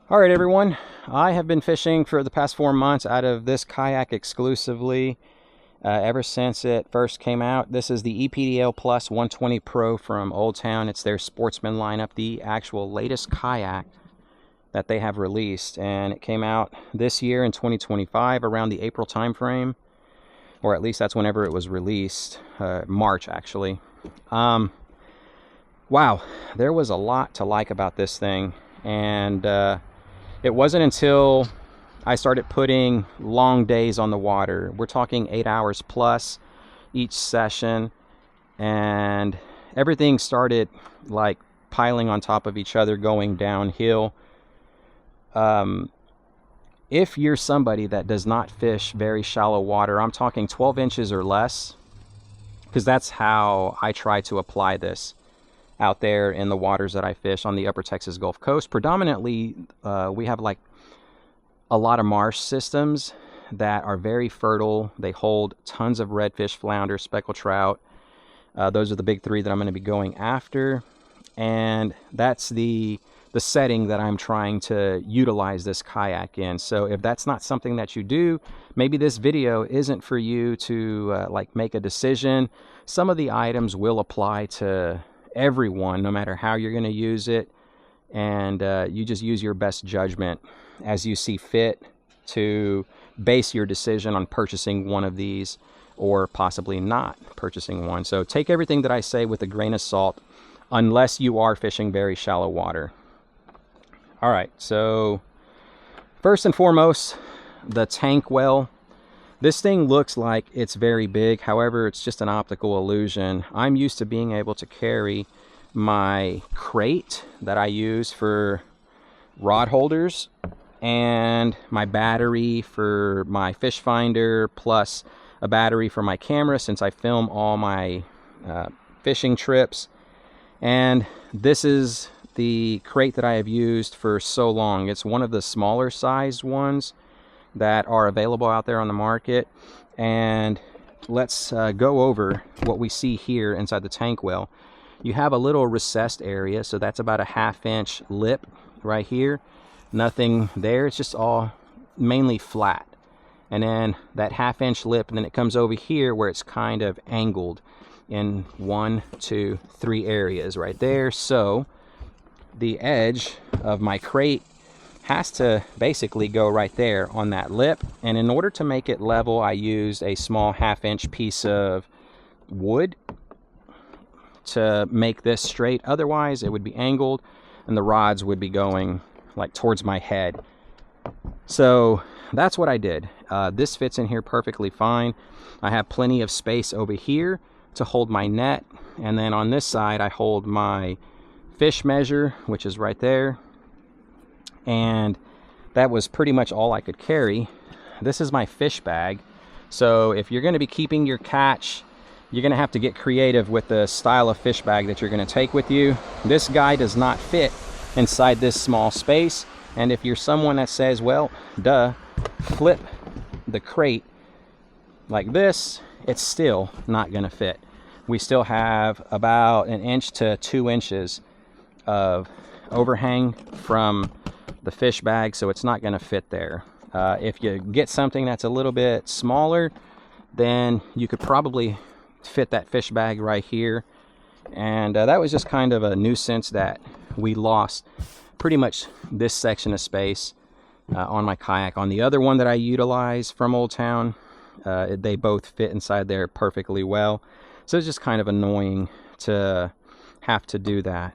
All right, everyone. I have been fishing for the past 4 months out of this kayak exclusively ever since it first came out. This is the ePDL Plus 120 Pro from Old Town. It's their sportsman lineup, the actual latest kayak that they have released. And it came out this year in 2025 around the April time frame, or at least that's whenever it was released, March actually. Wow, there was a lot to like about this thing. And it wasn't until I started putting long days on the water. We're talking 8 hours plus each session, and everything started like piling on top of each other, going downhill. If you're somebody that does not fish very shallow water, I'm talking 12 inches or less, because that's how I try to apply this out there in the waters that I fish on the upper Texas Gulf Coast. Predominantly, we have like a lot of marsh systems that are very fertile. They hold tons of redfish, flounder, speckled trout. Those are the big three that I'm going to be going after. And that's the setting that I'm trying to utilize this kayak in. So if that's not something that you do, maybe this video isn't for you to like make a decision. Some of the items will apply to everyone, no matter how you're going to use it, and you just use your best judgment as you see fit to base your decision on purchasing one of these or possibly not purchasing one. So take everything that I say with a grain of salt, unless you are fishing very shallow water. All right, so first and foremost, the tank well. This thing looks like it's very big, however, it's just an optical illusion. I'm used to being able to carry my crate that I use for rod holders and my battery for my fish finder, plus a battery for my camera since I film all my fishing trips. And this is the crate that I have used for so long. It's one of the smaller sized ones that are available out there on the market. And let's go over what we see here inside the tank well. You have a little recessed area, so that's about a 1/2 inch lip right here. Nothing there, it's just all mainly flat. And then that 1/2 inch lip, and then it comes over here where it's kind of angled in 1, 2, 3 areas right there. So the edge of my crate has to basically go right there on that lip. And in order to make it level, I used a small 1/2 inch piece of wood to make this straight. Otherwise it would be angled and the rods would be going like towards my head. So that's what I did. This fits in here perfectly fine. I have plenty of space over here to hold my net, and then on this side I hold my fish measure, which is right there. And that was pretty much all I could carry. This is my fish bag. So if you're going to be keeping your catch, you're going to have to get creative with the style of fish bag that you're going to take with you. This guy does not fit inside this small space. And if you're someone that says, well, duh, flip the crate like this, it's still not going to fit. We still have about 1 inch to 2 inches of overhang from the fish bag, so it's not going to fit there. If you get something that's a little bit smaller, then you could probably fit that fish bag right here. And that was just kind of a nuisance that we lost pretty much this section of space on my kayak. On the other one that I utilize from Old Town, they both fit inside there perfectly well. So it's just kind of annoying to have to do that.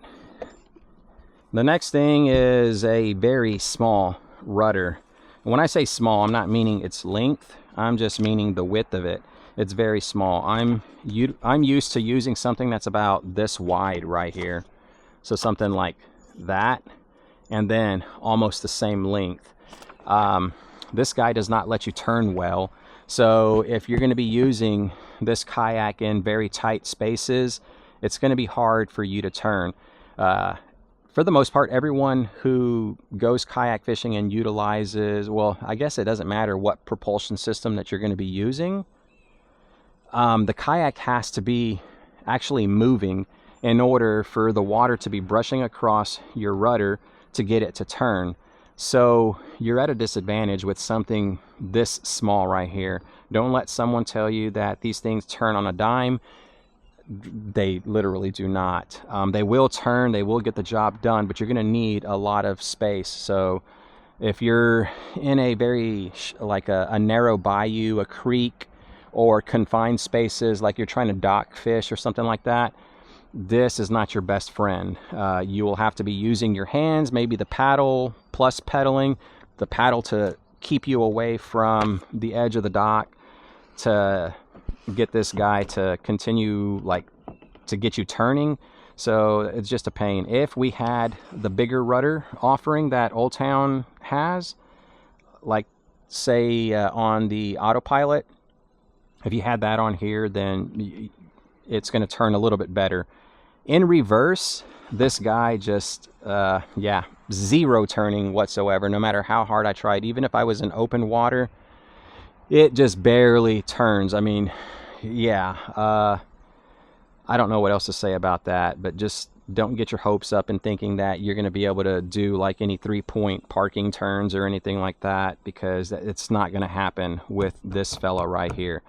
The next thing is a very small rudder. And when I say small, I'm not meaning its length, I'm just meaning the width of it. It's very small. I'm used to using something that's about this wide right here. So something like that, and then almost the same length. This guy does not let you turn well. So if you're going to be using this kayak in very tight spaces, it's going to be hard for you to turn. For the most part, everyone who goes kayak fishing and utilizes, well, I guess it doesn't matter what propulsion system that you're going to be using. The kayak has to be actually moving in order for the water to be brushing across your rudder to get it to turn. So you're at a disadvantage with something this small right here. Don't let someone tell you that these things turn on a dime. They literally do not. They will turn, they will get the job done, but you're going to need a lot of space. So if you're in a very like a narrow bayou, a creek, or confined spaces, like you're trying to dock fish or something like that, this is not your best friend. You will have to be using your hands, maybe the paddle plus pedaling, the paddle to keep you away from the edge of the dock to get this guy to continue, like, to get you turning. So it's just a pain. If we had the bigger rudder offering that Old Town has, like say on the autopilot, if you had that on here, then it's going to turn a little bit better. In reverse, this guy just, yeah, zero turning whatsoever, no matter how hard I tried. Even if I was in open water, it just barely turns. I mean, yeah, I don't know what else to say about that, but just don't get your hopes up in thinking that you're going to be able to do like any 3-point parking turns or anything like that, because it's not going to happen with this fella right here.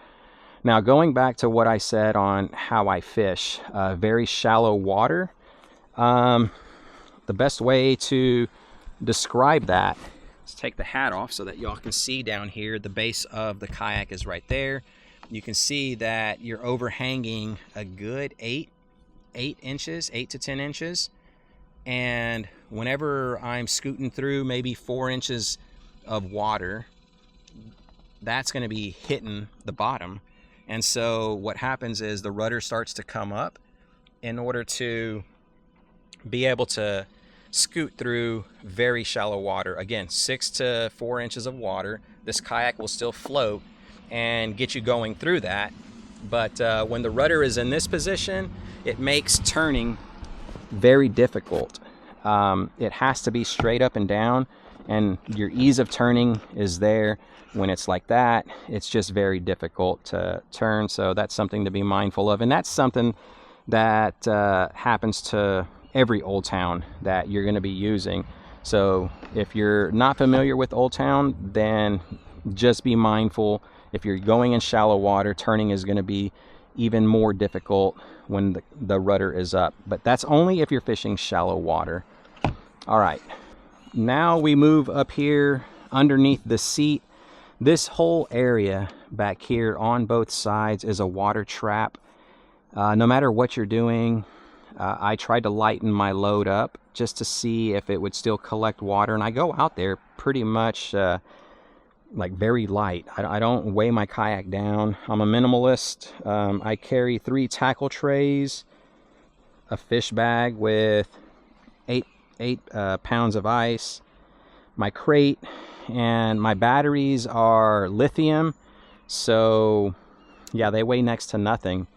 Now, going back to what I said on how I fish, very shallow water, the best way to describe that is take the hat off so that y'all can see down here. The base of the kayak is right there. You can see that you're overhanging a good 8 inches, 8 to 10 inches. And whenever I'm scooting through maybe 4 inches of water, that's going to be hitting the bottom. And so what happens is the rudder starts to come up in order to be able to scoot through very shallow water. Again, 6 to 4 inches of water. This kayak will still float and get you going through that. But when the rudder is in this position, it makes turning very difficult. It has to be straight up and down, and your ease of turning is there. When it's like that, it's just very difficult to turn. So that's something to be mindful of. And that's something that happens to every Old Town that you're going to be using. So if you're not familiar with Old Town, then just be mindful. If you're going in shallow water, turning is going to be even more difficult when the rudder is up. But that's only if you're fishing shallow water. All right, now we move up here underneath the seat. This whole area back here on both sides is a water trap. No matter what you're doing, I tried to lighten my load up just to see if it would still collect water. And I go out there pretty much like very light. I don't weigh my kayak down. I'm a minimalist. I carry 3 tackle trays, a fish bag with 8 pounds of ice, my crate, and my batteries are lithium, so yeah, they weigh next to nothing.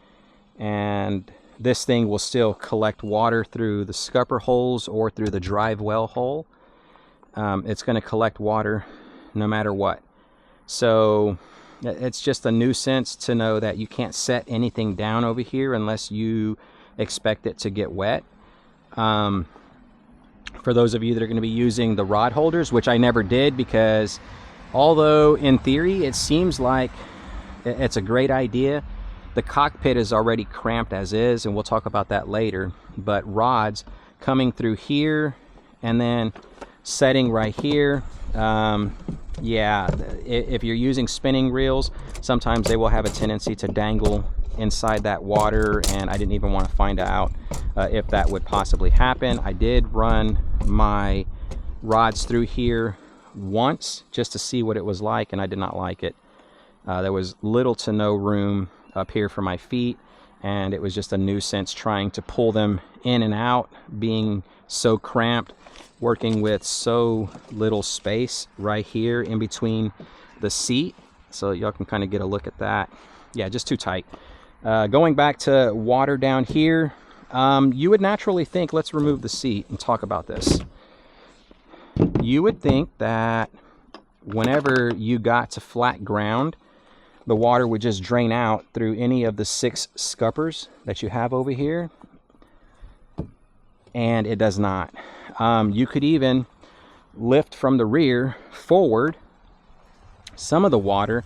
And this thing will still collect water through the scupper holes or through the drive well hole. It's going to collect water no matter what. So it's just a nuisance to know that you can't set anything down over here unless you expect it to get wet. For those of you that are going to be using the rod holders, which I never did, because although in theory it seems like it's a great idea, the cockpit is already cramped as is, and we'll talk about that later. But rods coming through here and then setting right here, yeah, if you're using spinning reels, sometimes they will have a tendency to dangle inside that water, and I didn't even want to find out if that would possibly happen. I did run my rods through here once just to see what it was like, and I did not like it. There was little to no room up here for my feet, and it was just a nuisance trying to pull them in and out, being so cramped, working with so little space right here in between the seat. So y'all can kind of get a look at that. Yeah, just too tight. Going back to water down here, you would naturally think, let's remove the seat and talk about this. You would think that whenever you got to flat ground, the water would just drain out through any of the 6 scuppers that you have over here, and it does not. You could even lift from the rear forward, some of the water,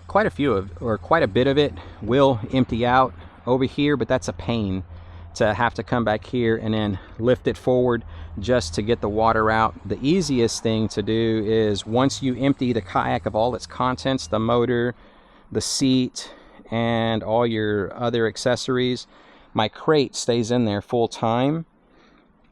quite a bit of it will empty out over here, but that's a pain to have to come back here and then lift it forward just to get the water out. The easiest thing to do is, once you empty the kayak of all its contents, the motor, the seat, and all your other accessories, my crate stays in there full time.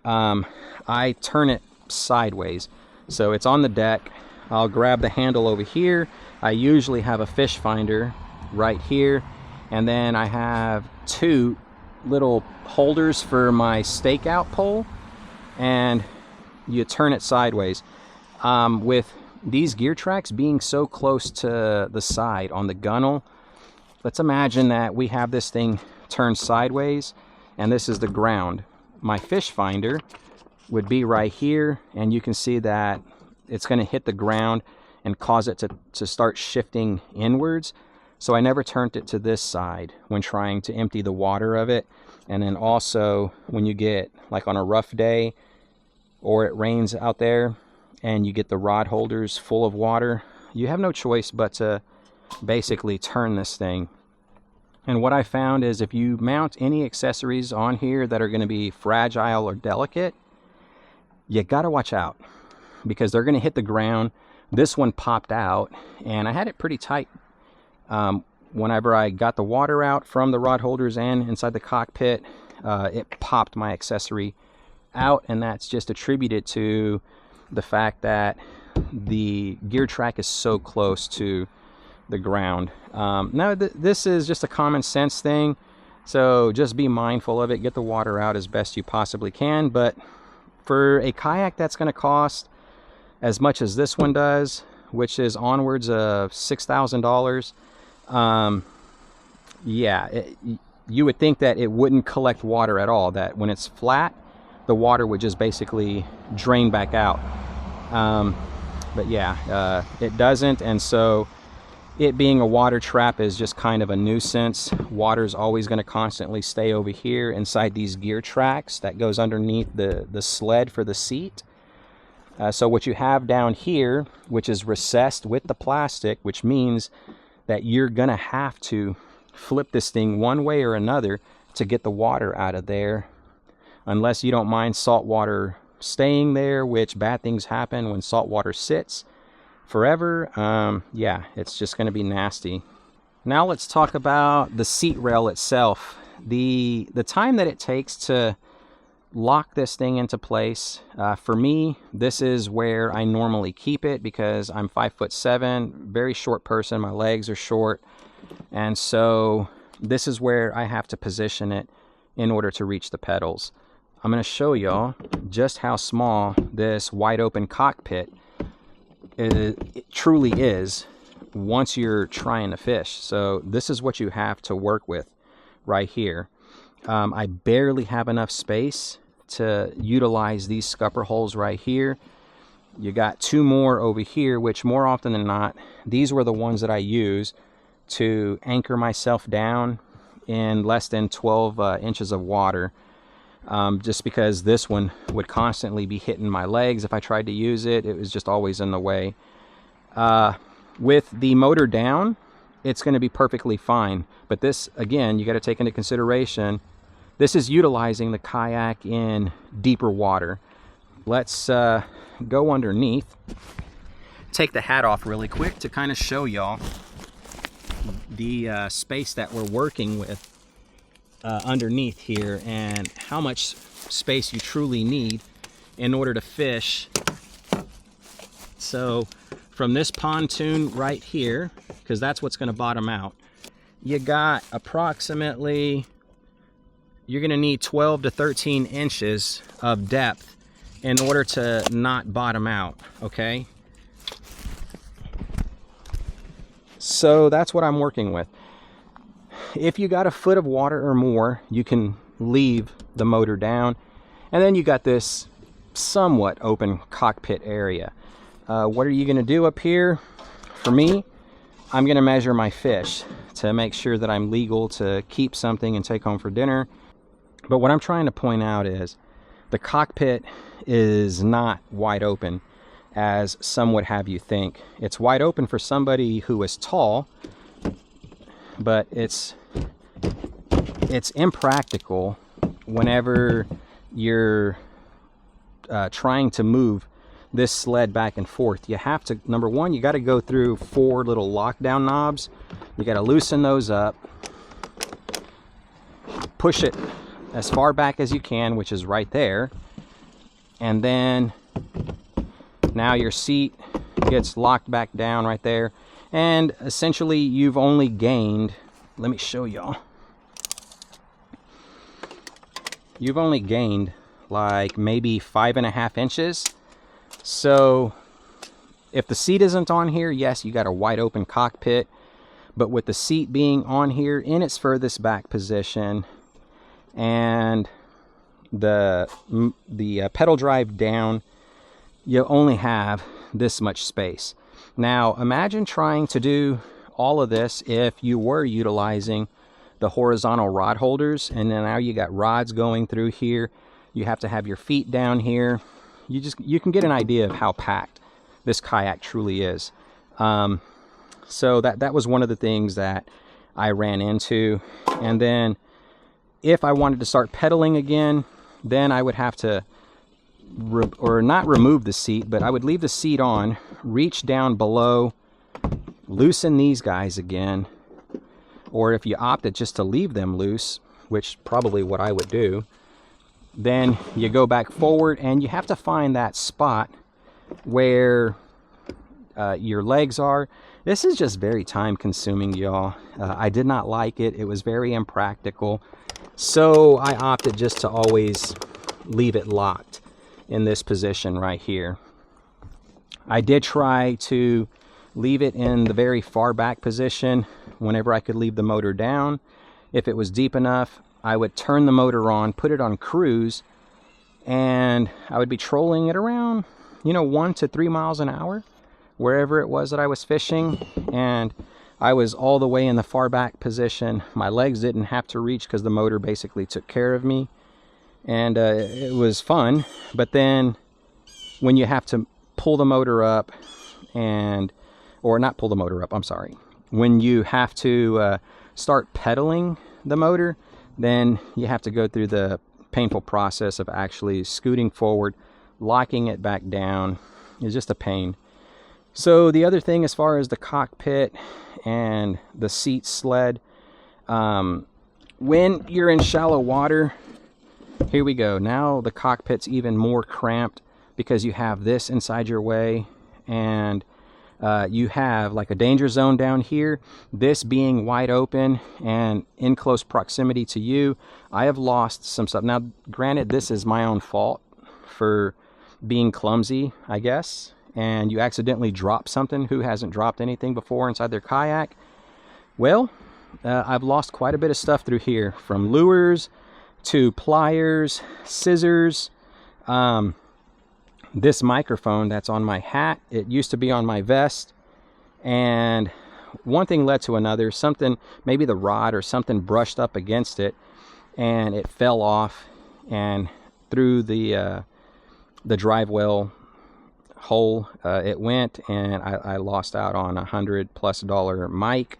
I turn it sideways, so it's on the deck. I'll grab the handle over here. I usually have a fish finder right here, and then I have two little holders for my stakeout pole, and you turn it sideways. With these gear tracks being so close to the side on the gunnel, let's imagine that we have this thing turned sideways and this is the ground. My fish finder would be right here, and you can see that it's going to hit the ground and cause it to start shifting inwards. So I never turned it to this side when trying to empty the water of it. And then also when you get like on a rough day or it rains out there and you get the rod holders full of water, you have no choice but to basically turn this thing. And what I found is, if you mount any accessories on here that are going to be fragile or delicate, you got to watch out, because they're going to hit the ground. This one popped out, and I had it pretty tight. Whenever I got the water out from the rod holders and inside the cockpit, it popped my accessory out, and that's just attributed to the fact that the gear track is so close to the ground. Now this is just a common sense thing, so just be mindful of it. Get the water out as best you possibly can. But for a kayak that's going to cost as much as this one does, which is onwards of $6,000, yeah, you would think that it wouldn't collect water at all, that when it's flat the water would just basically drain back out. But yeah, it doesn't, and so it being a water trap is just kind of a nuisance. Water's always going to constantly stay over here inside these gear tracks that goes underneath the sled for the seat. So what you have down here, which is recessed with the plastic, which means that you're going to have to flip this thing one way or another to get the water out of there, unless you don't mind salt water staying there, which bad things happen when salt water sits forever. Yeah, it's just going to be nasty. Now let's talk about the seat rail itself. The time that it takes to lock this thing into place, for me, this is where I normally keep it, because I'm 5'7", very short person, my legs are short, and so this is where I have to position it in order to reach the pedals. I'm going to show y'all just how small this wide open cockpit it truly is once you're trying to fish. So this is what you have to work with right here. I barely have enough space to utilize these scupper holes right here. You got two more over here, which more often than not, these were the ones that I use to anchor myself down in less than 12 inches of water. Just because this one would constantly be hitting my legs if I tried to use it. It was just always in the way. With the motor down, it's going to be perfectly fine. But this, again, you got to take into consideration, this is utilizing the kayak in deeper water. Let's go underneath. Take the hat off really quick to kind of show y'all the space that we're working with underneath here, and how much space you truly need in order to fish. So from this pontoon right here, because that's what's going to bottom out, you got approximately, you're going to need 12 to 13 inches of depth in order to not bottom out, okay? So that's what I'm working with. If you got a foot of water or more, you can leave the motor down, and then you got this somewhat open cockpit area. What are you going to do up here? For me, I'm going to measure my fish to make sure that I'm legal to keep something and take home for dinner. But what I'm trying to point out is the cockpit is not wide open. as some would have you think. It's wide open for somebody who is tall, but it's impractical whenever you're trying to move this sled back and forth. You have to, number one, you got to go through 4 little lockdown knobs. You got to loosen those up, push it as far back as you can, which is right there, and then now your seat gets locked back down right there, and essentially you've only gained, let me show y'all, you've only gained like maybe 5.5 inches. So if the seat isn't on here, yes, you got a wide open cockpit, but with the seat being on here in its furthest back position and the pedal drive down, you only have this much space. Now imagine trying to do all of this if you were utilizing the horizontal rod holders, and then now you got rods going through here. You have to have your feet down here. You can get an idea of how packed this kayak truly is. So that was one of the things that I ran into. And then if I wanted to start pedaling again, then I would have to not remove the seat, but I would leave the seat on, reach down below, loosen these guys again, or if you opted just to leave them loose, which probably what I would do, then you go back forward, and you have to find that spot where your legs are. This is just very time consuming, y'all. I did not like it. It was very impractical. So I opted just to always leave it locked in this position right here. I did try to leave it in the very far back position whenever I could leave the motor down. If it was deep enough, I would turn the motor on, put it on cruise, and I would be trolling it around, 1 to 3 miles an hour, wherever it was that I was fishing. And I was all the way in the far back position. My legs didn't have to reach because the motor basically took care of me. And it was fun. But then when you have to pull the motor up or not pull the motor up, I'm sorry. When you have to start pedaling the motor, then you have to go through the painful process of actually scooting forward, locking it back down. It's just a pain. So the other thing, as far as the cockpit and the seat sled, when you're in shallow water, here we go. Now the cockpit's even more cramped because you have this inside your way, and you have like a danger zone down here, this being wide open and in close proximity to you. I have lost some stuff. Now, granted, this is my own fault for being clumsy, I guess, and you accidentally drop something. Who hasn't dropped anything before inside their kayak? Well, I've lost quite a bit of stuff through here, from lures to pliers, scissors, this microphone that's on my hat. It used to be on my vest, and one thing led to another. Something, maybe the rod or something, brushed up against it and it fell off and through the drive well hole it went, and I lost out on $100+ mic.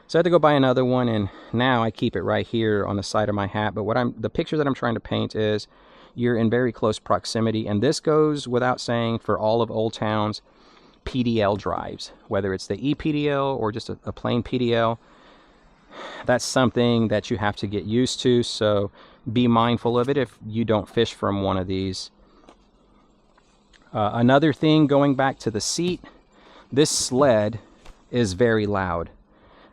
So I had to go buy another one, and now I keep it right here on the side of my hat. But the picture that I'm trying to paint is you're in very close proximity, and this goes without saying for all of Old Town's PDL drives, whether it's the ePDL or just a plain PDL. That's something that you have to get used to, so be mindful of it if you don't fish from one of these. Another thing, going back to the seat, this sled is very loud.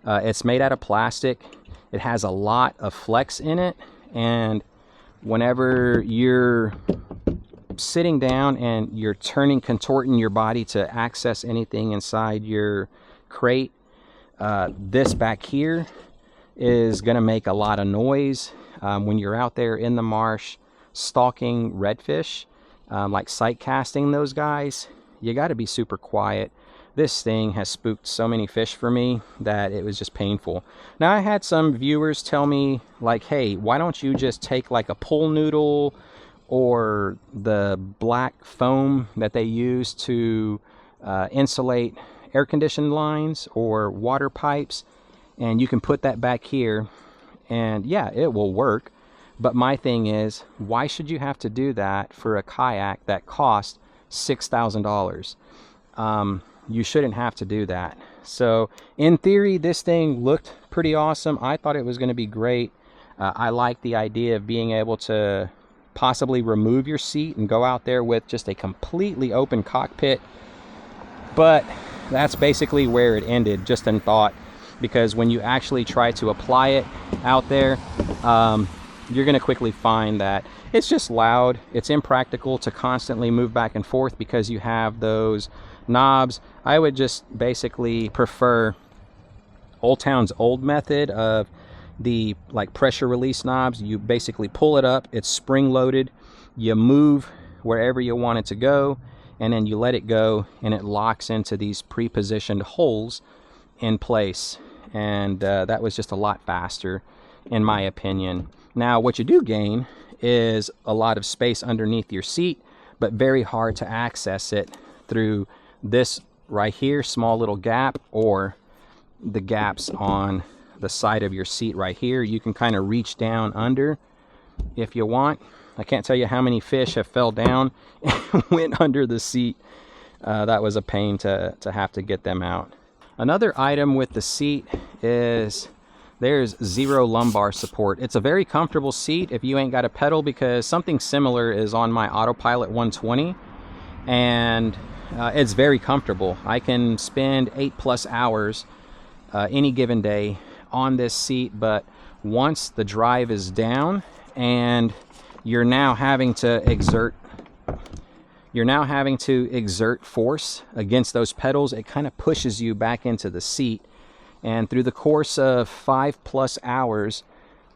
It's made out of plastic. It has a lot of flex in it, and whenever you're sitting down and you're contorting your body to access anything inside your crate, this back here is going to make a lot of noise when you're out there in the marsh stalking redfish, like sight casting those guys. You got to be super quiet. This thing has spooked so many fish for me that it was just painful. Now, I had some viewers tell me, like, hey, why don't you just take like a pool noodle or the black foam that they use to insulate air conditioning lines or water pipes, and you can put that back here, and yeah, it will work. But my thing is, why should you have to do that for a kayak that costs $6,000? You shouldn't have to do that. So in theory, this thing looked pretty awesome. I thought it was going to be great. I like the idea of being able to possibly remove your seat and go out there with just a completely open cockpit. But that's basically where it ended, just in thought, because when you actually try to apply it out there, you're going to quickly find that it's just loud. It's impractical to constantly move back and forth because you have those knobs. I would just basically prefer Old Town's old method of the like pressure release knobs. You basically pull it up, it's spring loaded, you move wherever you want it to go, and then you let it go, and it locks into these pre-positioned holes in place. And that was just a lot faster, in my opinion. Now, what you do gain is a lot of space underneath your seat, but very hard to access it through this right here, small little gap, or the gaps on the side of your seat right here. You can kind of reach down under if you want. I can't tell you how many fish have fell down and went under the seat. That was a pain to have to get them out. Another item with the seat is there's zero lumbar support. It's a very comfortable seat if you ain't got a pedal, because something similar is on my Autopilot 120, and it's very comfortable. I can spend 8+ hours any given day on this seat, but once the drive is down and you're now having to exert force against those pedals, it kind of pushes you back into the seat. And through the course of 5+ hours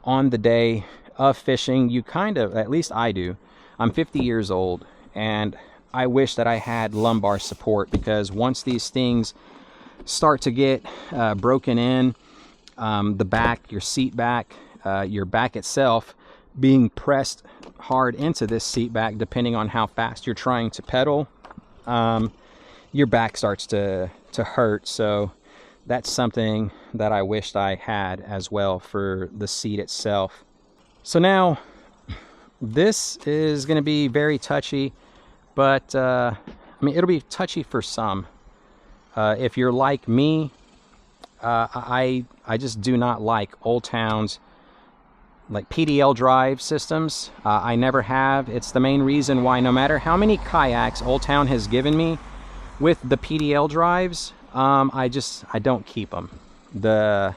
on the day of fishing, you kind of, at least I do, I'm 50 years old, and I wish that I had lumbar support, because once these things start to get broken in, the back, your seat back, your back itself being pressed hard into this seat back, depending on how fast you're trying to pedal, your back starts to hurt. So that's something that I wished I had as well for the seat itself. So now this is going to be very touchy, but I mean, it'll be touchy for some. If you're like me, I just do not like Old Town's like PDL drive systems. I never have. It's the main reason why no matter how many kayaks Old Town has given me with the PDL drives, I don't keep them. They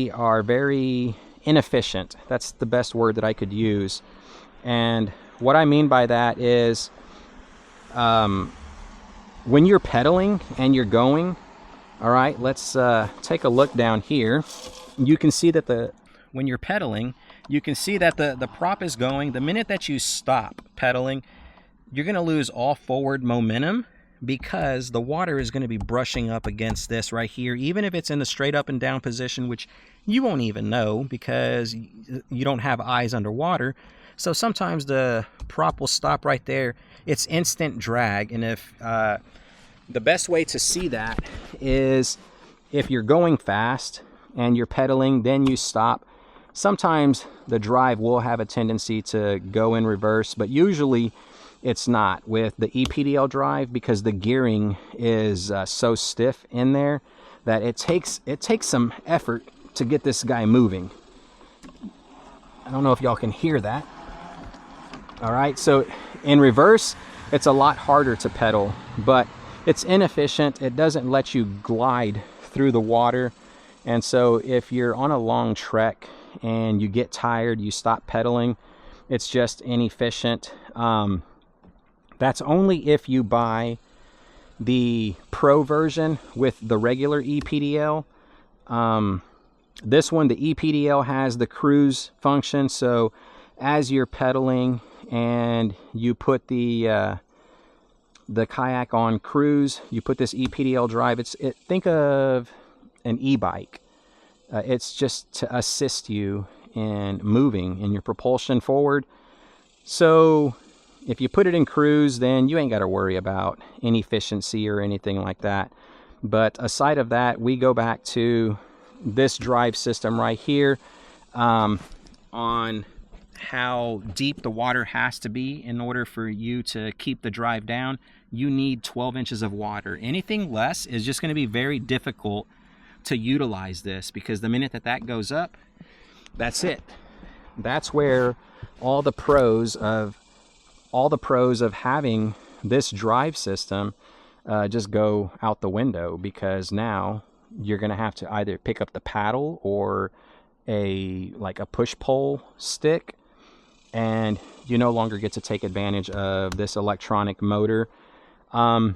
are very inefficient. That's the best word that I could use. And what I mean by that is, when you're pedaling and you're going, all right, let's take a look down here. You can see that when you're pedaling, you can see that the prop is going. The minute that you stop pedaling, you're going to lose all forward momentum, because the water is going to be brushing up against this right here, even if it's in the straight up and down position, which you won't even know because you don't have eyes underwater. So sometimes the prop will stop right there. It's instant drag. And if the best way to see that is if you're going fast and you're pedaling, then you stop. Sometimes the drive will have a tendency to go in reverse, but usually it's not with the ePDL drive, because the gearing is so stiff in there that it takes some effort to get this guy moving. I don't know if y'all can hear that. All right, so in reverse, it's a lot harder to pedal, but it's inefficient. It doesn't let you glide through the water. And so if you're on a long trek and you get tired, you stop pedaling, it's just inefficient. That's only if you buy the Pro version with the regular ePDL. This one, the ePDL, has the cruise function. So as you're pedaling and you put the kayak on cruise, you put this ePDL drive. Think of an e-bike. It's just to assist you in moving in your propulsion forward. So if you put it in cruise, then you ain't got to worry about inefficiency or anything like that. But aside of that, we go back to this drive system right here, on how deep the water has to be in order for you to keep the drive down. You need 12 inches of water. Anything less is just going to be very difficult to utilize this, because the minute that that goes up, that's it. That's where all the pros of having this drive system just go out the window, because now you're going to have to either pick up the paddle or a push pole stick, and you no longer get to take advantage of this electronic motor. I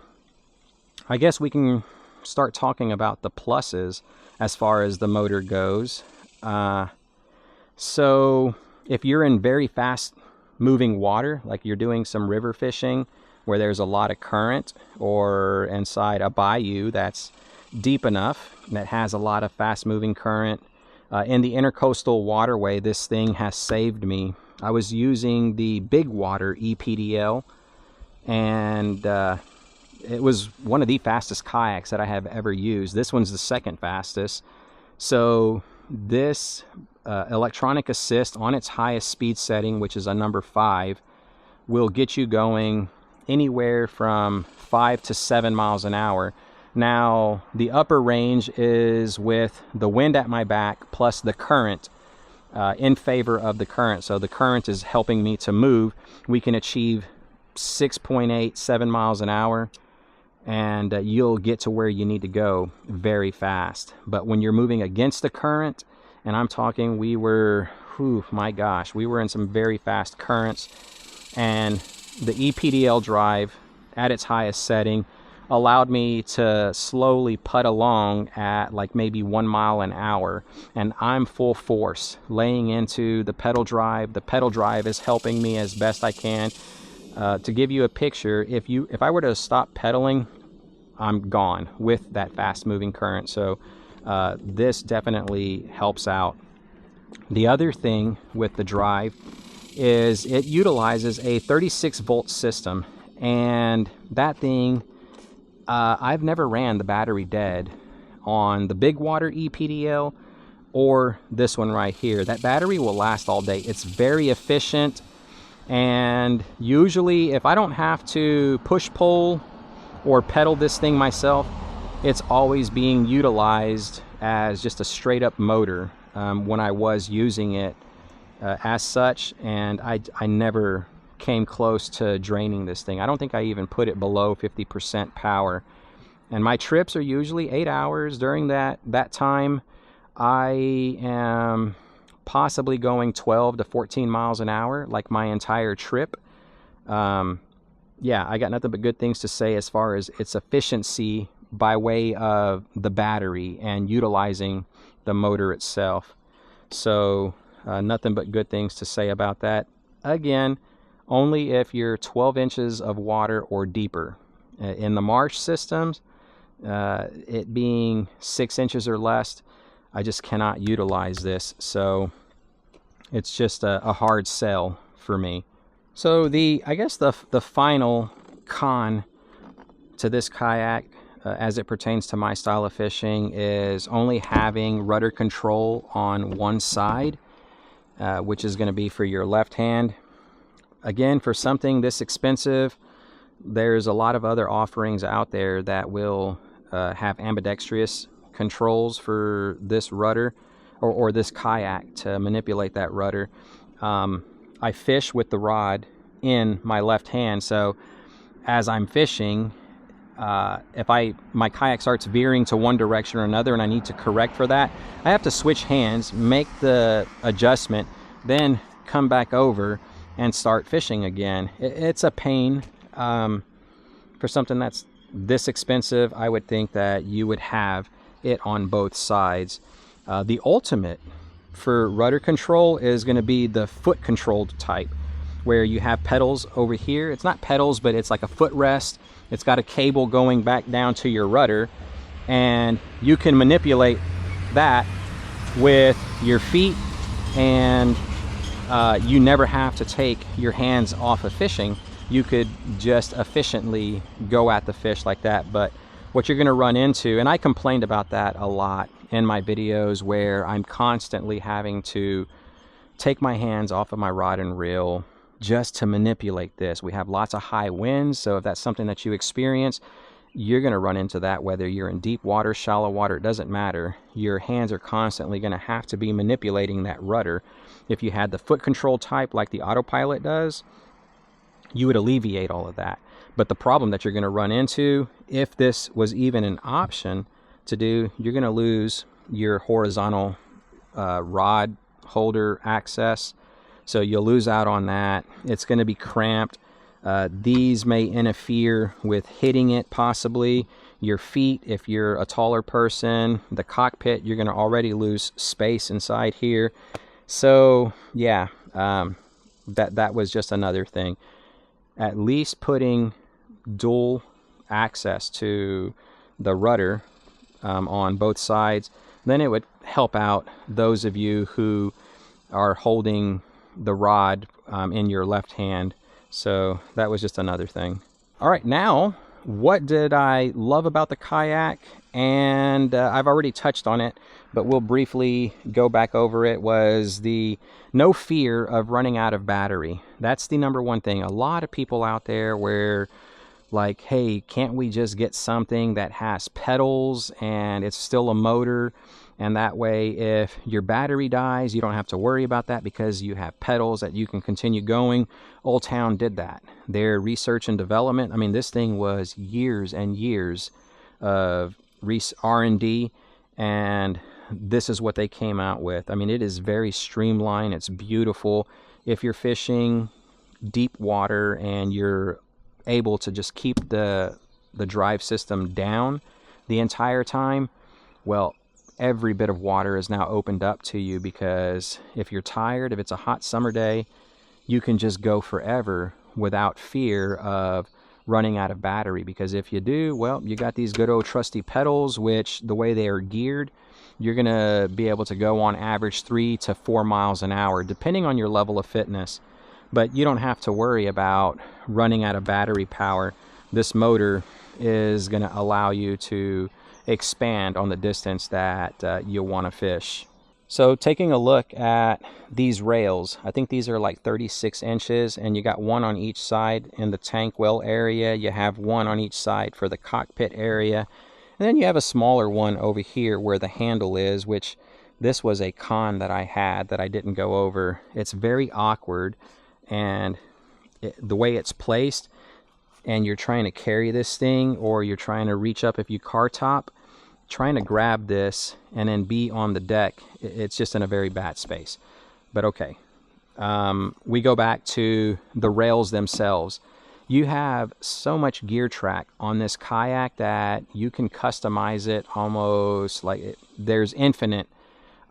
guess we can start talking about the pluses as far as the motor goes. So if you're in very fast moving water, like you're doing some river fishing where there's a lot of current, or inside a bayou that's deep enough that has a lot of fast moving current, in the intercoastal waterway, this thing has saved me. I was using the big water ePDL, and it was one of the fastest kayaks that I have ever used. This one's the second fastest. So this electronic assist on its highest speed setting, which is a number 5, will get you going anywhere from 5 to 7 miles an hour. Now, the upper range is with the wind at my back plus the current, in favor of the current. So the current is helping me to move. We can achieve 6.8, 7 miles an hour, and you'll get to where you need to go very fast. But when you're moving against the current, and I'm talking, we were in some very fast currents, and the ePDL drive at its highest setting allowed me to slowly putt along at like maybe 1 mile an hour, and I'm full force laying into the pedal drive. The pedal drive is helping me as best I can. To give you a picture, if I were to stop pedaling, I'm gone with that fast moving current. So this definitely helps out. The other thing with the drive is it utilizes a 36 volt system, and that thing, I've never ran the battery dead on the big water ePDL or this one right here. That battery will last all day. It's very efficient, and usually if I don't have to push pull or pedal this thing myself, it's always being utilized as just a straight up motor when I was using it as such, and I never came close to draining this thing. I don't think I even put it below 50% power, and my trips are usually 8 hours. During that time, I am possibly going 12 to 14 miles an hour, like my entire trip. Yeah, I got nothing but good things to say as far as its efficiency by way of the battery and utilizing the motor itself. So nothing but good things to say about that. Again, only if you're 12 inches of water or deeper. In the marsh systems, it being 6 inches or less, I just cannot utilize this. So it's just a hard sell for me. So I guess the final con to this kayak, as it pertains to my style of fishing, is only having rudder control on one side, which is going to be for your left hand. Again, for something this expensive, there's a lot of other offerings out there that will have ambidextrous controls for this rudder, or this kayak, to manipulate that rudder. I fish with the rod in my left hand, so as I'm fishing, if my kayak starts veering to one direction or another and I need to correct for that, I have to switch hands, make the adjustment, then come back over and start fishing again. It's a pain. For something that's this expensive, I would think that you would have it on both sides. The ultimate for rudder control is going to be the foot controlled type, where you have pedals over here. It's not pedals, but it's like a footrest. It's got a cable going back down to your rudder, and you can manipulate that with your feet and you never have to take your hands off of fishing. You could just efficiently go at the fish like that. But what you're going to run into, and I complained about that a lot in my videos, where I'm constantly having to take my hands off of my rod and reel just to manipulate this. We have lots of high winds, so if that's something that you experience, you're going to run into that whether you're in deep water, shallow water, it doesn't matter. Your hands are constantly going to have to be manipulating that rudder. If you had the foot control type like the autopilot does, you would alleviate all of that. But the problem that you're going to run into, if this was even an option to do, you're going to lose your horizontal rod holder access. So you'll lose out on that. It's going to be cramped. These may interfere with hitting it possibly. Your feet, if you're a taller person, the cockpit, you're going to already lose space inside here. So yeah, that was just another thing. At least putting dual access to the rudder on both sides, then it would help out those of you who are holding the rod in your left hand. So that was just another thing. All right, now what did I love about the kayak? And I've already touched on it, but we'll briefly go back over it. Was the no fear of running out of battery. That's the number one thing. A lot of people out there where like, hey, can't we just get something that has pedals and it's still a motor? And that way, if your battery dies, you don't have to worry about that because you have pedals that you can continue going. Old Town did that. Their research and development, I mean, this thing was years and years of R&D, and this is what they came out with. I mean, it is very streamlined. It's beautiful. If you're fishing deep water and you're able to just keep the drive system down the entire time, well, every bit of water is now opened up to you, because if you're tired, if it's a hot summer day, you can just go forever without fear of running out of battery. Because if you do, well, you got these good old trusty pedals, which the way they are geared, you're going to be able to go on average 3 to 4 miles an hour, depending on your level of fitness. But you don't have to worry about running out of battery power. This motor is going to allow you to expand on the distance that you want to fish. So taking a look at these rails, I think these are like 36 inches, and you got one on each side in the tank well area. You have one on each side for the cockpit area, and then you have a smaller one over here where the handle is, which this was a con that I had that I didn't go over. It's very awkward, and the way it's placed, and you're trying to carry this thing, or you're trying to reach up if you car top, trying to grab this and then be on the deck, it's just in a very bad space. But okay, we go back to the rails themselves. You have so much gear track on this kayak that you can customize it almost like there's infinite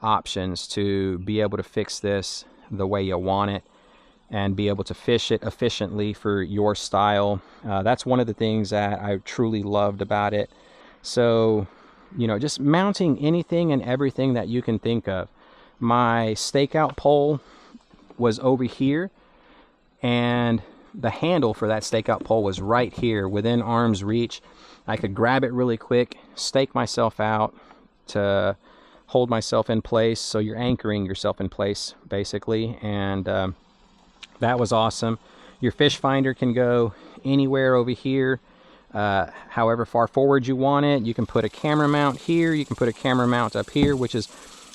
options to be able to fix this the way you want it and be able to fish it efficiently for your style. That's one of the things that I truly loved about it. So, you know, just mounting anything and everything that you can think of. My stakeout pole was over here, and the handle for that stakeout pole was right here within arm's reach. I could grab it really quick, stake myself out to hold myself in place. So you're anchoring yourself in place basically, and that was awesome. Your fish finder can go anywhere over here, however far forward you want it. You can put a camera mount here, you can put a camera mount up here, which is,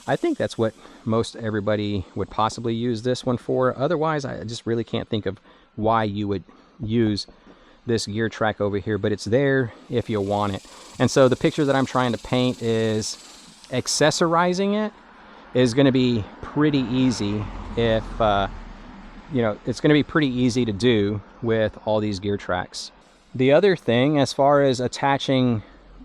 I think that's what most everybody would possibly use this one for. Otherwise, I just really can't think of why you would use this gear track over here, but it's there if you want it. And so the picture that I'm trying to paint is accessorizing it is going to be pretty easy if you know, it's going to be pretty easy to do with all these gear tracks. The other thing, as far as attaching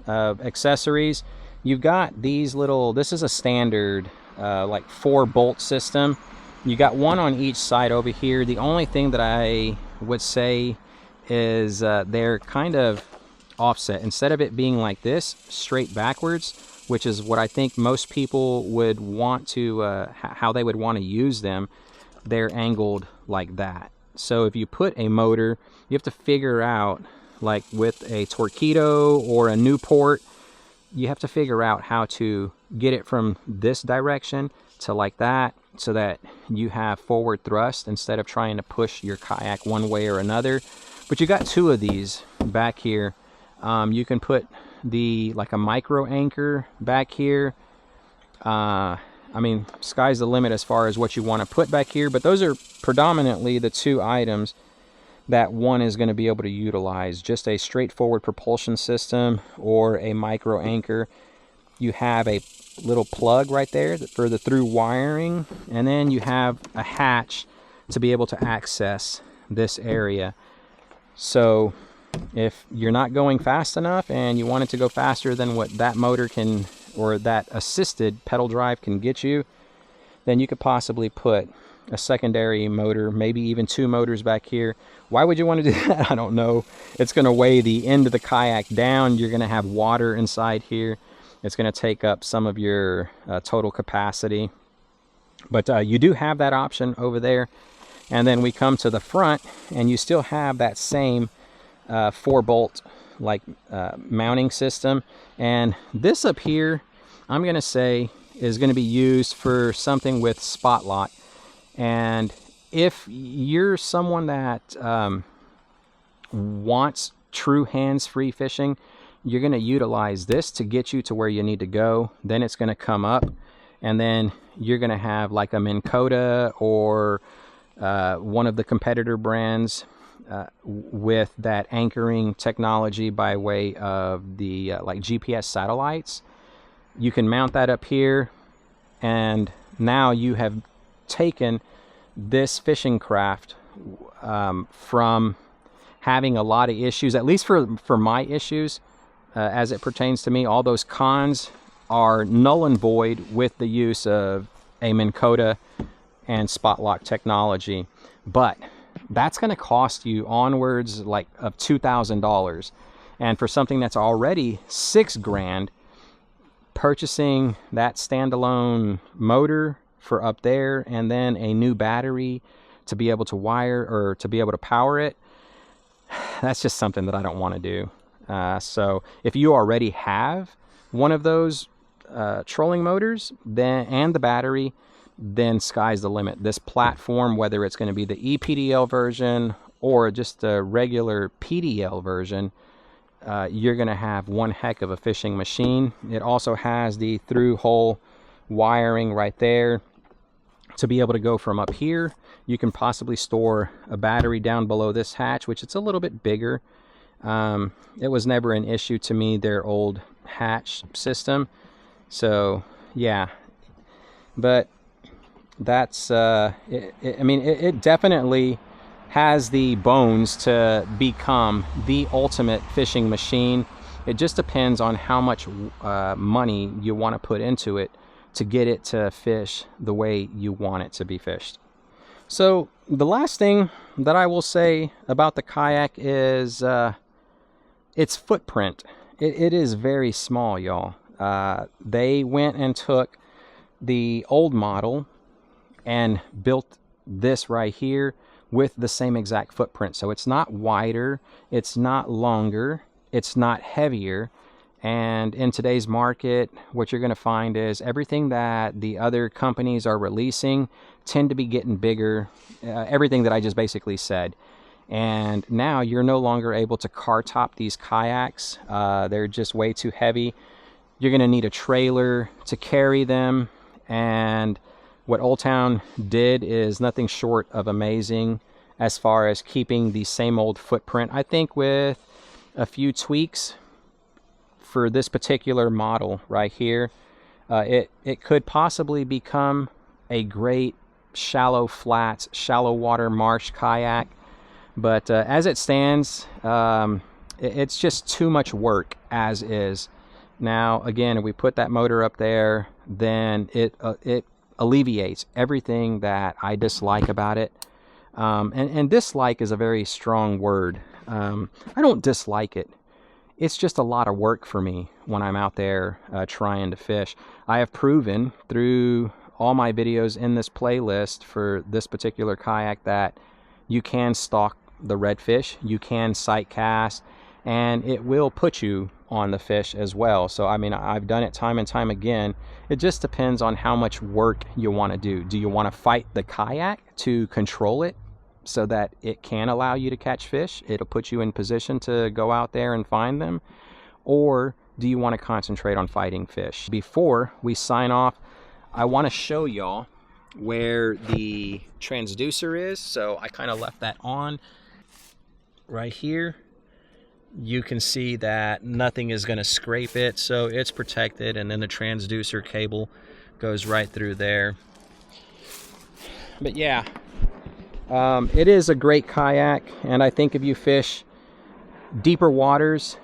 accessories, you've got these little, this is a standard like 4-bolt system. You got one on each side over here. The only thing that I would say is they're kind of offset. Instead of it being like this, straight backwards, which is what I think most people would want to, how they would want to use them, they're angled like that. So if you put a motor, you have to figure out, like with a Torpedo or a Newport, you have to figure out how to get it from this direction to like that, so that you have forward thrust instead of trying to push your kayak one way or another. But you got two of these back here. You can put like a micro anchor back here. I mean, sky's the limit as far as what you want to put back here, but those are predominantly the two items that one is going to be able to utilize. Just a straightforward propulsion system or a micro anchor. You have a little plug right there for the through wiring, and then you have a hatch to be able to access this area. So if you're not going fast enough and you want it to go faster than what that motor can, or that assisted pedal drive can get you, then you could possibly put a secondary motor, maybe even two motors back here. Why would you want to do that? I don't know. It's going to weigh the end of the kayak down. You're going to have water inside here. It's going to take up some of your total capacity. But you do have that option over there. And then we come to the front, and you still have that same 4-bolt like mounting system. And this up here, I'm going to say, is going to be used for something with spot lock. And if you're someone that wants true hands-free fishing, you're going to utilize this to get you to where you need to go. Then it's going to come up, and then you're going to have like a Minn Kota or one of the competitor brands with that anchoring technology by way of the like GPS satellites. You can mount that up here, and now you have taken this fishing craft from having a lot of issues, at least for my issues, as it pertains to me. All those cons are null and void with the use of a Minn Kota and spot lock technology. But that's going to cost you onwards like of $2,000, and for something that's already $6,000, purchasing that standalone motor for up there and then a new battery to be able to wire or to be able to power it, that's just something that I don't want to do. So if you already have one of those trolling motors then and the battery, then sky's the limit. This platform, whether it's going to be the ePDL version or just a regular PDL version, you're going to have one heck of a fishing machine. It also has the through hole wiring right there to be able to go from up here. You can possibly store a battery down below this hatch, which it's a little bit bigger. It was never an issue to me, their old hatch system. So yeah, but that's I mean, it definitely has the bones to become the ultimate fishing machine. It just depends on how much money you want to put into it to get it to fish the way you want it to be fished. So the last thing that I will say about the kayak is its footprint. It is very small, y'all. They went and took the old model and built this right here with the same exact footprint. So it's not wider, it's not longer, it's not heavier. And in today's market, what you're going to find is everything that the other companies are releasing tend to be getting bigger, everything that I just basically said. And now you're no longer able to car top these kayaks. They're just way too heavy. You're going to need a trailer to carry them. And what Old Town did is nothing short of amazing as far as keeping the same old footprint. I think with a few tweaks for this particular model right here, it could possibly become a great shallow flats, shallow water marsh kayak. But as it stands, it's just too much work as is. Now, again, if we put that motor up there, then it alleviates everything that I dislike about it. And dislike is a very strong word. I don't dislike it. It's just a lot of work for me when I'm out there trying to fish. I have proven through all my videos in this playlist for this particular kayak that you can stalk the redfish, you can sight cast, and it will put you on the fish as well. So I mean, I've done it time and time again. It just depends on how much work you want to do. Do you want to fight the kayak to control it so that it can allow you to catch fish? It'll put you in position to go out there and find them. Or do you want to concentrate on fighting fish? Before we sign off, I want to show y'all where the transducer is. So I kind of left that on right here. You can see that nothing is going to scrape it, so it's protected, and then the transducer cable goes right through there. But yeah, it is a great kayak, and I think if you fish deeper waters,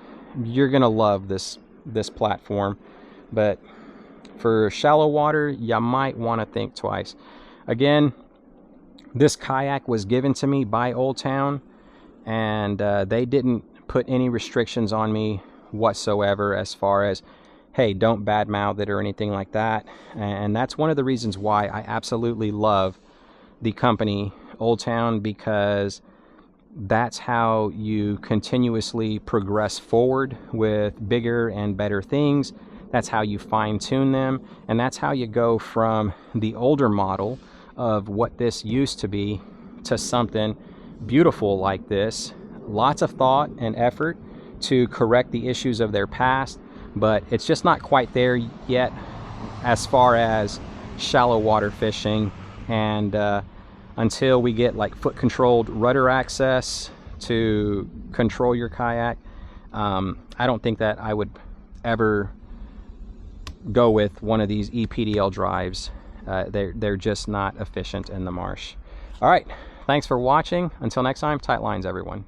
you're gonna love this platform. But for shallow water, you might want to think twice. Again, this kayak was given to me by Old Town, and they didn't put any restrictions on me whatsoever as far as, hey, don't badmouth it or anything like that. And that's one of the reasons why I absolutely love the company Old Town, because that's how you continuously progress forward with bigger and better things. That's how you fine-tune them, and that's how you go from the older model of what this used to be to something beautiful like this. Lots of thought and effort to correct the issues of their past, but it's just not quite there yet as far as shallow water fishing. And until we get like foot controlled rudder access to control your kayak, I don't think that I would ever go with one of these ePDL drives. They're just not efficient in the marsh. All right, thanks for watching. Until next time, tight lines, everyone.